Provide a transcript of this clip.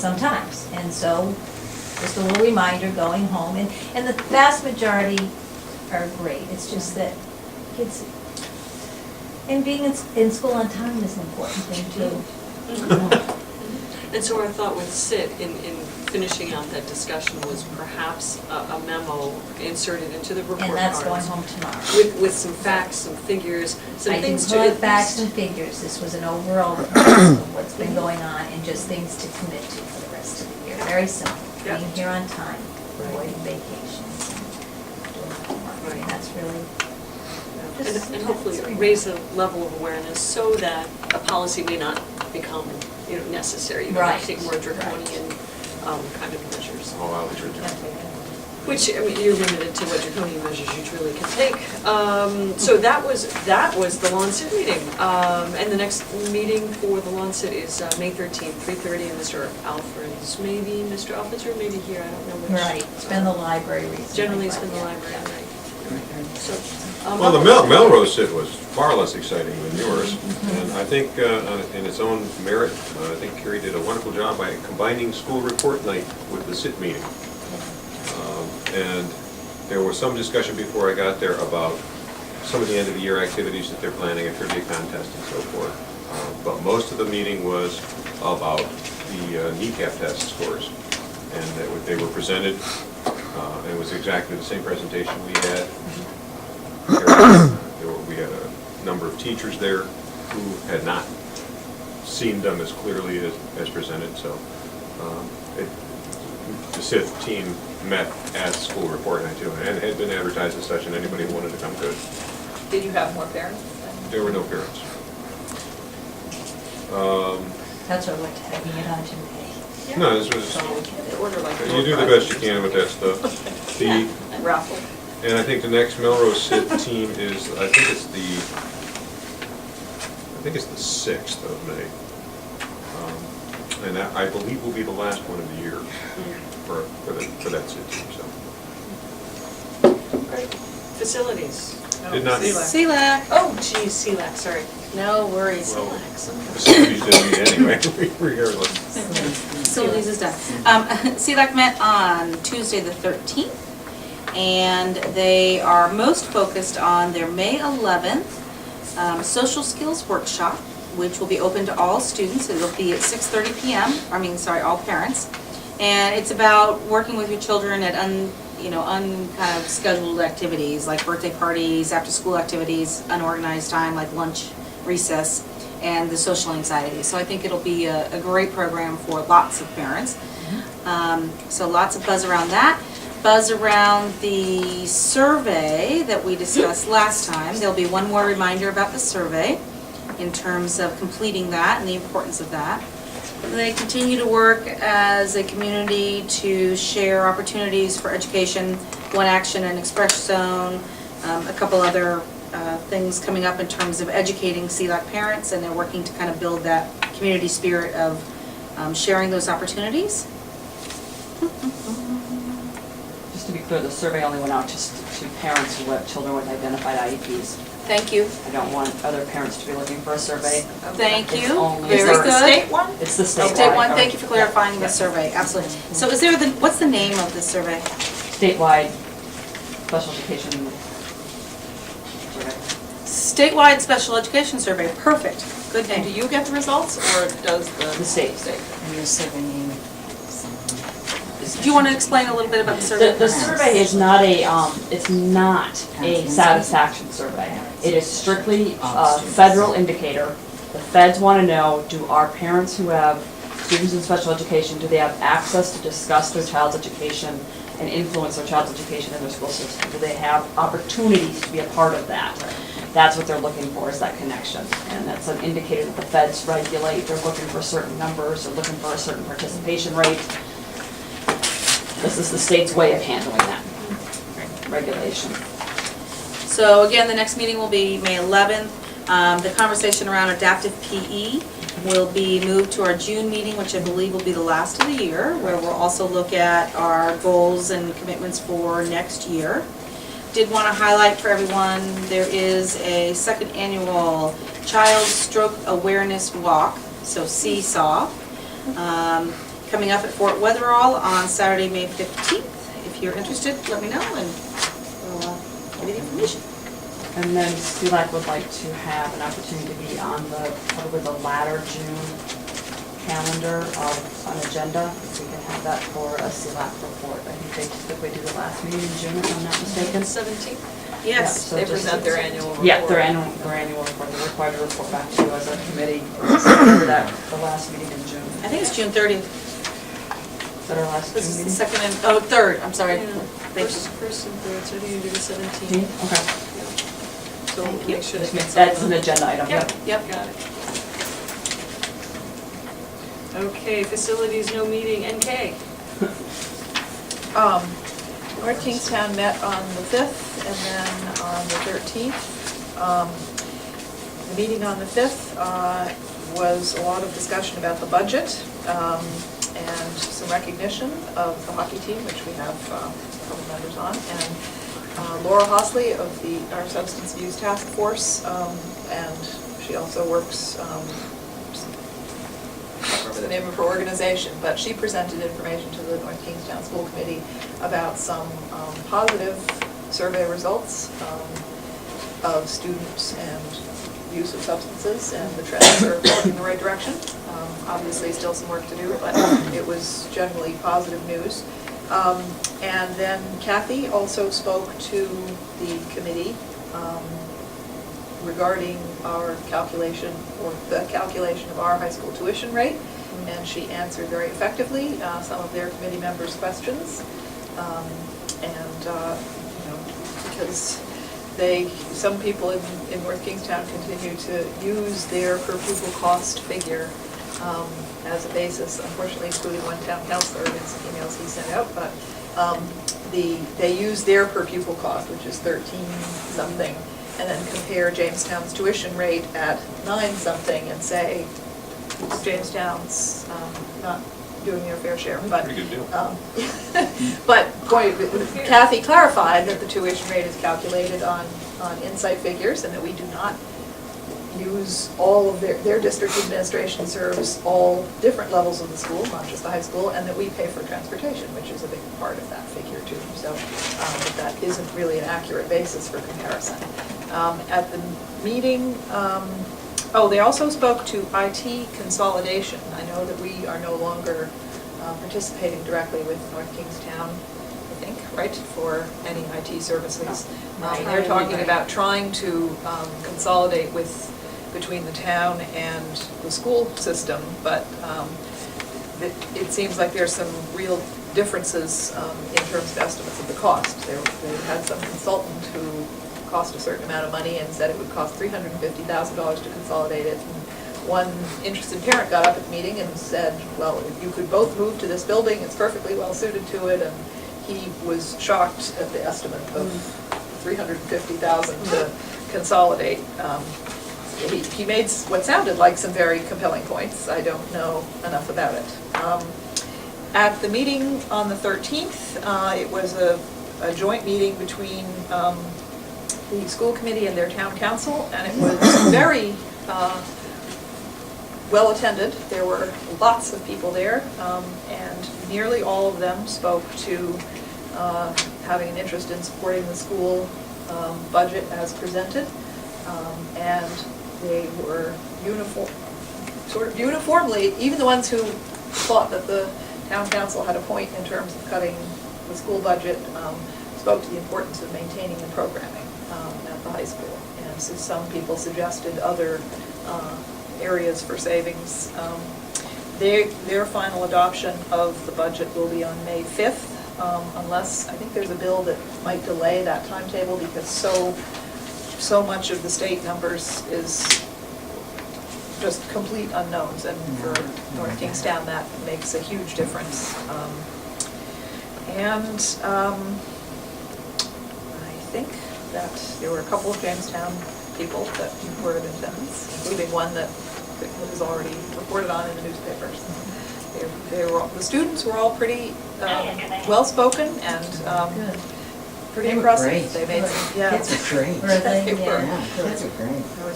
sometimes. And so, just a little reminder going home, and the vast majority are great. It's just that kids, and being in school on time is an important thing too. And so our thought with SIT in finishing out that discussion was perhaps a memo inserted into the report cards. And that's going home tomorrow. With some facts, some figures, some things to. I didn't put facts and figures. This was an overall of what's been going on and just things to commit to for the rest of the year. Very simple. Yeah. Being here on time, avoiding vacations, and doing homework. Right. And that's really. And hopefully raise the level of awareness so that a policy may not become, necessary. You Right. might take more draconian kind of measures. All out of Which, you're limited to what draconian measures you truly can take. So that was the Lawn Sit meeting. And the next meeting for the Lawn Sit is May 13th, 3:30, and Mr. Alfred's, maybe Mr. Alfred's, or maybe here, I don't know which. Right, it's been the library recently. Generally, it's been the but library, yeah. right. So, Well, the Melrose Sit was far less exciting than yours, and I think in its own merit, I think Carrie did a wonderful job by combining school report night with the Sit meeting. And there was some discussion before I got there about some of the end of the year activities that they're planning, a trivia contest and so forth. But most of the meeting was about the kneecap test scores, and they were presented. It was exactly the same presentation we had. We had a number of teachers there who had not seen them as clearly as presented, so the SIT team met at school report night too, and it had been advertised as such, and anybody who wanted to come could. Did you have more parents? There were no parents. That's what we're tagging it on to May. No, this was, So we can- They order like. you do the best you can with that stuff. Raffle. And I think the next Melrose Sit team is, I think it's the 6th of May. And that, I believe, will be the last one of the year for that Sit team, so. Great. Facilities. Did not- CLAC. Oh, geez, CLAC, sorry. No worries. Well, facilities didn't meet anyway, regardless. Facilities is done. CLAC met on Tuesday the 13th, and they are most focused on their May 11th social skills workshop, which will be open to all students. It'll be at 6:30 p.m. All parents. And it's about working with your children at kind of scheduled activities like birthday parties, after school activities, unorganized time like lunch, recess, and the social anxiety. So I think it'll be a great program for lots of parents. So lots of buzz around that. Buzz around the survey that we discussed last time. There'll be one more reminder about the survey in terms of completing that and the importance of that. They continue to work as a community to share opportunities for education, One Action and Express Zone, a couple other things coming up in terms of educating CLAC parents, and they're working to kind of build that community spirit of sharing those opportunities. Just to be clear, the survey only went out just to parents who have children with identified IEPs. Thank you. I don't want other parents to be looking for a survey. Thank It's you. only Very for- good. State one? It's the statewide. State one, thank you for clarifying the survey, absolutely. So is there what's the name of the survey? Statewide special education survey. Statewide Special Education Survey, perfect, good And do name. you get the results, or does The state. And you're serving Do you want to explain a little bit about the survey? The survey is not a satisfaction survey. It is strictly a federal indicator. The feds want to know, do our parents who have students in special education, do they have access to discuss their child's education and influence their child's education in their school system? Do they have opportunities to be a part of that? That's what they're looking for, is that connection. And that's an indicator that the feds regulate. They're looking for certain numbers, they're looking for a certain participation rate. This is the state's way of handling that regulation. So again, the next meeting will be May 11th. The conversation around adaptive PE will be moved to our June meeting, which I believe will be the last of the year, where we'll also look at our goals and commitments for next year. Did want to highlight for everyone, there is a second annual Child Stroke Awareness Walk, so CSAW, coming up at Fort Weatherall on Saturday, May 15th. If you're interested, let me know and we'll give you the information. And then CLAC would like to have an opportunity to be on probably the latter June calendar of an agenda. If we can have that for a CLAC report. I think they typically do the last meeting in June, if I'm not mistaken. 17th? Yeah, Yes. so They just- present their annual report. Yeah, their annual report. They're required to report back to you as a committee. Remember that, the last meeting in June. I think it's June 30th. Is that our last This June is the meeting? second and, third, I'm sorry. Yeah, Thank first and third, so do you do the 17th? Okay. So Thank you. make sure that gets That's on an the- agenda item, Yep, yep. yep, got it. Okay, facilities, no meeting, NK. North Kingstown met on the 5th and then on the 13th. The meeting on the 5th was a lot of discussion about the budget and some recognition of the hockey team, which we have a couple members on, and Laura Hosley of our Substance Abuse Task Force, and she also works, I can't remember the name of her organization, but she presented information to the North Kingstown School Committee about some positive survey results of students and use of substances, and the trends are going in the right direction. Obviously, still some work to do, but it was generally positive news. And then Kathy also spoke to the committee regarding our calculation, or the calculation of our high school tuition rate, and she answered very effectively some of their committee members' questions. Because some people in North Kingstown continue to use their per pupil cost figure as a basis, unfortunately including one town councilor in some emails he sent out, but they use their per pupil cost, which is 13 something, and then compare Jamestown's tuition rate at 9 something and say, Jamestown's not doing their fair share, but. Pretty good deal. But Kathy clarified that the tuition rate is calculated on insight figures, and that we do not use all of their district administration serves all different levels of the school, not just the high school, and that we pay for transportation, which is a big part of that figure too. So that isn't really an accurate basis for comparison. At the meeting, they also spoke to IT consolidation. I know that we are no longer participating directly with North Kingstown, I think, right, for any IT services. They're talking about trying to consolidate between the town and the school system, but it seems like there's some real differences in terms of estimates of the cost. They had some consultant who cost a certain amount of money and said it would cost $350,000 to consolidate it. And one interested parent got up at the meeting and said, well, if you could both move to this building, it's perfectly well suited to it, and he was shocked at the estimate of $350,000 to consolidate. He made what sounded like some very compelling points. I don't know enough about it. At the meeting on the 13th, it was a joint meeting between the school committee and their town council, and it was very well attended. There were lots of people there, and nearly all of them spoke to having an interest in supporting the school budget as presented, and they were uniformly, even the ones who thought that the town council had a point in terms of cutting the school budget, spoke to the importance of maintaining the programming at the high school. And so some people suggested other areas for savings. Their final adoption of the budget will be on May 5th, unless, I think there's a bill that might delay that timetable because so much of the state numbers is just complete unknowns, and for North Kingstown that makes a huge difference. I think that there were a couple of Jamestown people that were in attendance, including one that was already reported on in the newspapers. The students were all pretty well-spoken and pretty They were impressive. great. They made some, yeah. Kids are great. They were. Yeah, kids are great. I was